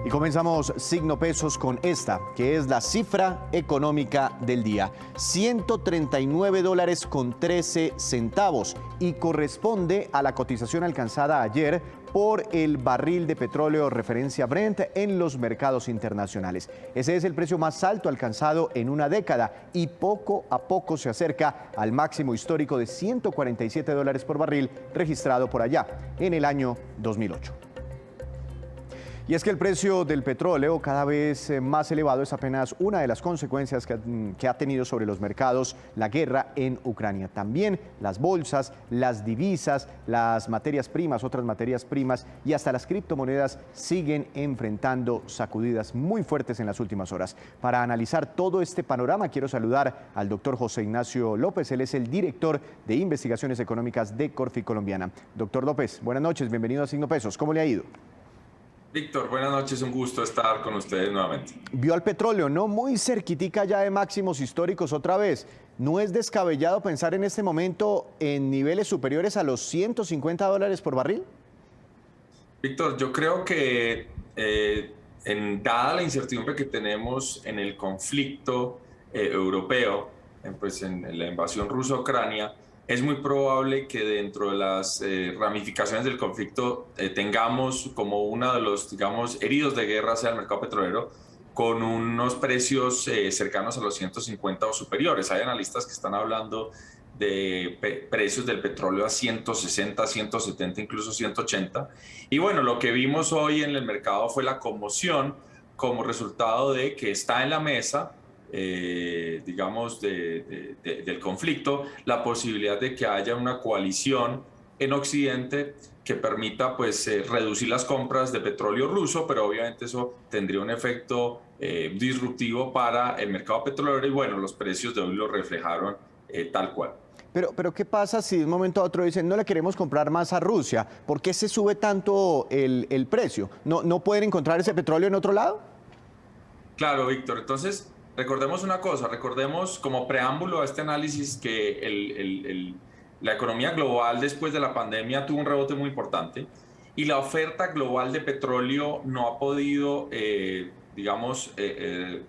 Y comenzamos Signo Pesos con esta, que es la cifra económica del día. $139.13 y corresponde a la cotización alcanzada ayer por el barril de petróleo referencia Brent en los mercados internacionales. Ese es el precio más alto alcanzado en una década y poco a poco se acerca al máximo histórico de $147 por barril registrado por allá en el año 2008. Y es que el precio del petróleo cada vez más elevado es apenas una de las consecuencias que ha tenido sobre los mercados la guerra en Ucrania. También las bolsas, las divisas, las materias primas, otras materias primas y hasta las criptomonedas siguen enfrentando sacudidas muy fuertes en las últimas horas. Para analizar todo este panorama quiero saludar al doctor José Ignacio López. Él es el director de Investigaciones Económicas de Corfi Colombiana. Doctor López, buenas noches, bienvenido a Signo Pesos. ¿Cómo le ha ido? Víctor, buenas noches, un gusto estar con ustedes nuevamente. Vio al petróleo, ¿no? Muy cerquitica ya de máximos históricos otra vez. ¿No es descabellado pensar en este momento en niveles superiores a los $150 por barril? Víctor, yo creo que dada la incertidumbre que tenemos en el conflicto europeo, pues en la invasión rusa a Ucrania, es muy probable que dentro de las ramificaciones del conflicto tengamos como uno de los, digamos, heridos de guerra sea el mercado petrolero, con unos precios cercanos a los 150 o superiores. Hay analistas que están hablando de precios del petróleo a 160, 170, incluso 180. Y bueno, lo que vimos hoy en el mercado fue la conmoción como resultado de que está en la mesa, digamos, del conflicto, la posibilidad de que haya una coalición en Occidente que permita pues reducir las compras de petróleo ruso, pero obviamente eso tendría un efecto disruptivo para el mercado petrolero y bueno, los precios de hoy lo reflejaron tal cual. Pero ¿qué pasa si de un momento a otro dicen no le queremos comprar más a Rusia? ¿Por qué se sube tanto el precio? ¿No pueden encontrar ese petróleo en otro lado? Claro, Víctor. Entonces, recordemos una cosa, recordemos como preámbulo a este análisis que la economía global después de la pandemia tuvo un rebote muy importante y la oferta global de petróleo no ha podido, digamos,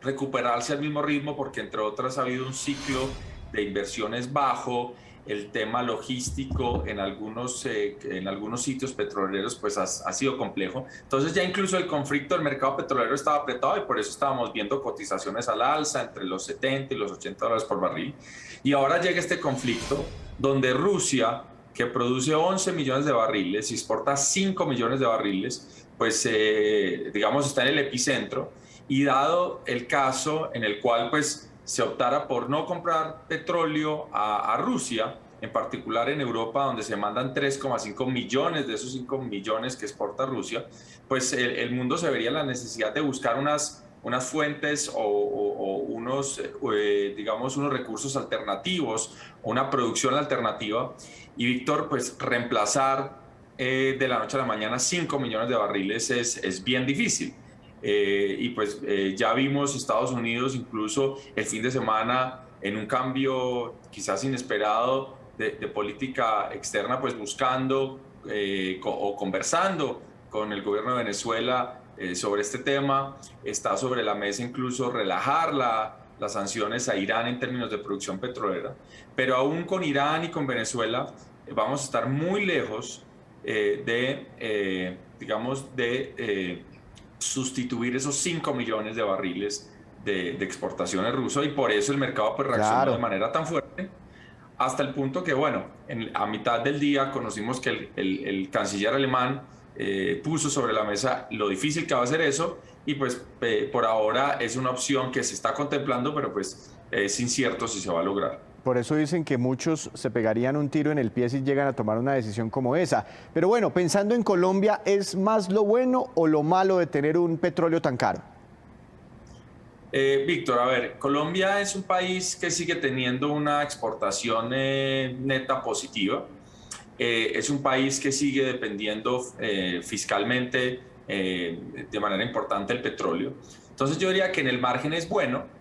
recuperarse al mismo ritmo porque entre otras ha habido un ciclo de inversiones bajo, el tema logístico en algunos sitios petroleros pues ha sido complejo. Entonces ya incluso el conflicto del mercado petrolero estaba apretado y por eso estábamos viendo cotizaciones al alza entre los 70 y los $80 por barril. Y ahora llega este conflicto donde Rusia, que produce 11 millones de barriles y exporta 5 millones de barriles, pues digamos está en el epicentro y dado el caso en el cual pues se optara por no comprar petróleo a Rusia, en particular en Europa, donde se mandan 3,5 millones de esos 5 millones que exporta Rusia, pues el mundo se vería la necesidad de buscar unas fuentes o unos, digamos, unos recursos alternativos, una producción alternativa. Y Víctor, pues reemplazar de la noche a la mañana 5 millones de barriles es bien difícil. Y pues ya vimos Estados Unidos incluso el fin de semana en un cambio quizás inesperado de política externa, pues buscando o conversando con el gobierno de Venezuela sobre este tema. Está sobre la mesa incluso relajar las sanciones a Irán en términos de producción petrolera, pero aún con Irán y con Venezuela vamos a estar muy lejos digamos, de sustituir esos 5 millones de barriles de exportaciones rusas y por eso el mercado pues reaccionó de manera tan fuerte hasta el punto que, bueno, a mitad del día conocimos que el canciller alemán puso sobre la mesa lo difícil que va a ser eso y pues por ahora es una opción que se está contemplando, pero pues es incierto si se va a lograr. Por eso dicen que muchos se pegarían un tiro en el pie si llegan a tomar una decisión como esa. Pero bueno, pensando en Colombia, ¿es más lo bueno o lo malo de tener un petróleo tan caro? Víctor, a ver, Colombia es un país que sigue teniendo una exportación neta positiva. Es un país que sigue dependiendo fiscalmente de manera importante del petróleo. Entonces yo diría que en el margen es bueno.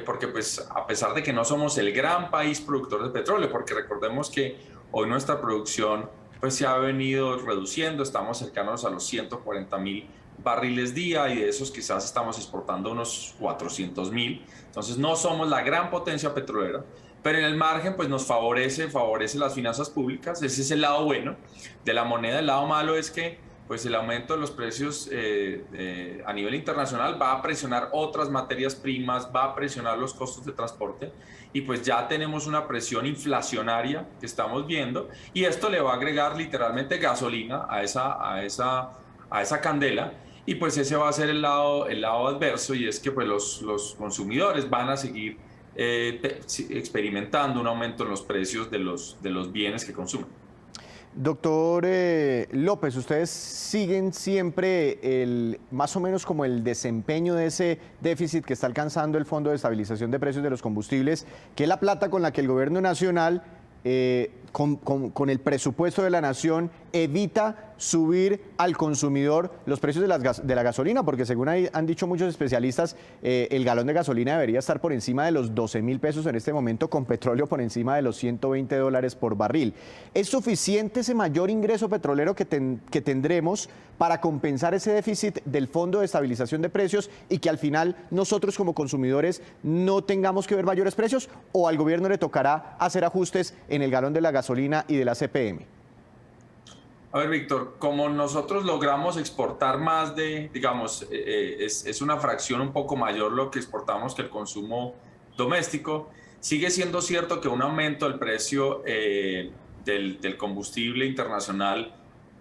Porque pues a pesar de que no somos el gran país productor de petróleo, porque recordemos que hoy nuestra producción pues se ha venido reduciendo, estamos cercanos a los 140.000 barriles día, y de esos quizás estamos exportando unos 400.000. Entonces no somos la gran potencia petrolera, pero en el margen pues nos favorece las finanzas públicas. Ese es el lado bueno de la moneda. El lado malo es que pues el aumento de los precios a nivel internacional va a presionar otras materias primas, va a presionar los costos de transporte, y pues ya tenemos una presión inflacionaria que estamos viendo, y esto le va a agregar literalmente gasolina a esa candela, y pues ese va a ser el lado adverso, y es que pues los consumidores van a seguir experimentando un aumento en los precios de los bienes que consumen. Doctor López, ustedes siguen siempre más o menos como el desempeño de ese déficit que está alcanzando el Fondo de Estabilización de Precios de los Combustibles, que es la plata con la que el gobierno nacional, con el presupuesto de la nación, evita subir al consumidor los precios de la gasolina, porque según han dicho muchos especialistas, el galón de gasolina debería estar por encima de los 12.000 pesos en este momento, con petróleo por encima de los 120 dólares por barril. ¿Es suficiente ese mayor ingreso petrolero que tendremos para compensar ese déficit del Fondo de Estabilización de Precios y que al final nosotros como consumidores no tengamos que ver mayores precios, o al gobierno le tocará hacer ajustes en el galón de la gasolina y de la CPM? A ver, Víctor, como nosotros logramos exportar más digamos, es una fracción un poco mayor lo que exportamos que el consumo doméstico, sigue siendo cierto que un aumento del precio del combustible internacional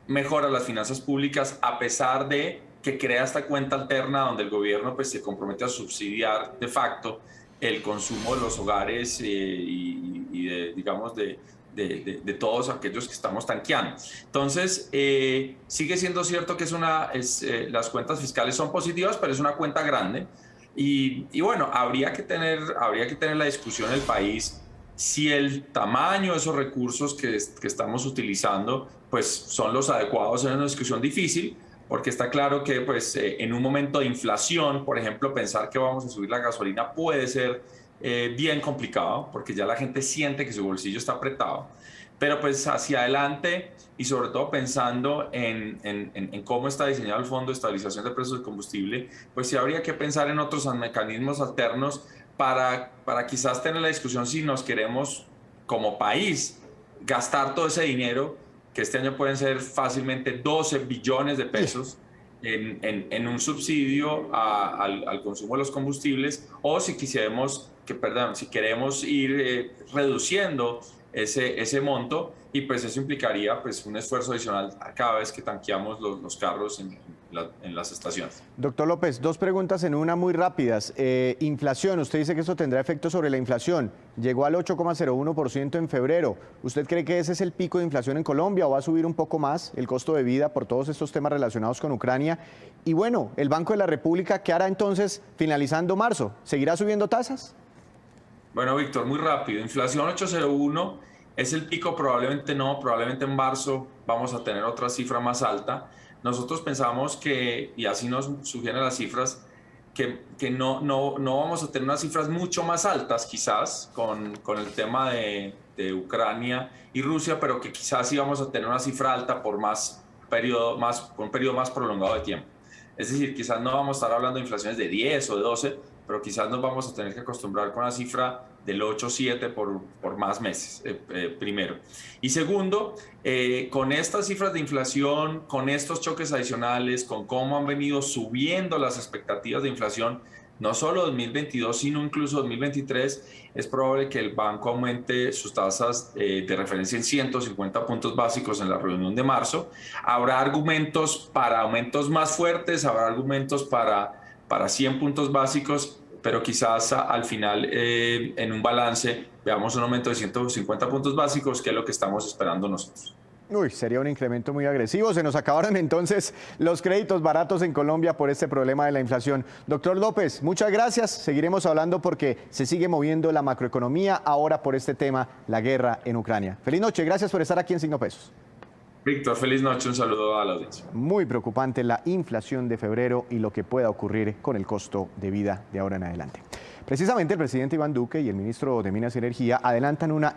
mejora las finanzas públicas, a pesar de que crea esta cuenta alterna donde el gobierno pues se compromete a subsidiar de facto el consumo de los hogares digamos, de todos aquellos que estamos tanqueando. Entonces, sigue siendo cierto que las cuentas fiscales son positivas, pero es una cuenta grande. Y bueno, habría que tener la discusión en el país si el tamaño de esos recursos que estamos utilizando pues son los adecuados. En una discusión difícil, porque está claro que pues, en un momento de inflación, por ejemplo, pensar que vamos a subir la gasolina puede ser bien complicado, porque ya la gente siente que su bolsillo está apretado. Pero pues hacia adelante, y sobre todo pensando en cómo está diseñado el Fondo de Estabilización de Precios del Combustible, pues sí habría que pensar en otros mecanismos alternos para quizás tener la discusión si nos queremos como país gastar todo ese dinero, que este año pueden ser fácilmente 12 billones de pesos, en un subsidio al consumo de los combustibles, o si queremos ir reduciendo ese monto, y pues eso implicaría pues un esfuerzo adicional cada vez que tanqueamos los carros en las estaciones. Doctor López, dos preguntas en una muy rápidas. Inflación, usted dice que esto tendrá efecto sobre la inflación. Llegó al 8,01% en febrero. ¿Usted cree que ese es el pico de inflación en Colombia, o va a subir un poco más el costo de vida por todos estos temas relacionados con Ucrania? Y bueno, el Banco de la República, ¿qué hará entonces finalizando marzo? ¿Seguirá subiendo tasas? Bueno, Víctor, muy rápido. Inflación 8,01 es el pico, probablemente no, probablemente en marzo vamos a tener otra cifra más alta. Nosotros pensamos que, y así nos sugieren las cifras, que no vamos a tener unas cifras mucho más altas, quizás, con el tema de Ucrania y Rusia, pero que quizás sí vamos a tener una cifra alta por un periodo más prolongado de tiempo. Es decir, quizás no vamos a estar hablando de inflaciones de 10 o de 12, pero quizás nos vamos a tener que acostumbrar con una cifra del 8,7 por más meses, primero. Y segundo, con estas cifras de inflación, con estos choques adicionales, con cómo han venido subiendo las expectativas de inflación, no solo 2022, sino incluso 2023, es probable que el banco aumente sus tasas de referencia en 150 puntos básicos en la reunión de marzo. Habrá argumentos para aumentos más fuertes, habrá argumentos para 100 puntos básicos, pero quizás al final, en un balance, veamos un aumento de 150 puntos básicos, que es lo que estamos esperando nosotros. Uy, sería un incremento muy agresivo. Se nos acabaron entonces los créditos baratos en Colombia por este problema de la inflación. Doctor López, muchas gracias. Seguiremos hablando porque se sigue moviendo la macroeconomía ahora por este tema, la guerra en Ucrania. Feliz noche, gracias por estar aquí en Signo Pesos. Víctor, feliz noche, un saludo a la audiencia. Muy preocupante la inflación de febrero y lo que pueda ocurrir con el costo de vida de ahora en adelante. Precisamente el presidente Iván Duque y el ministro de Minas y Energía adelantan una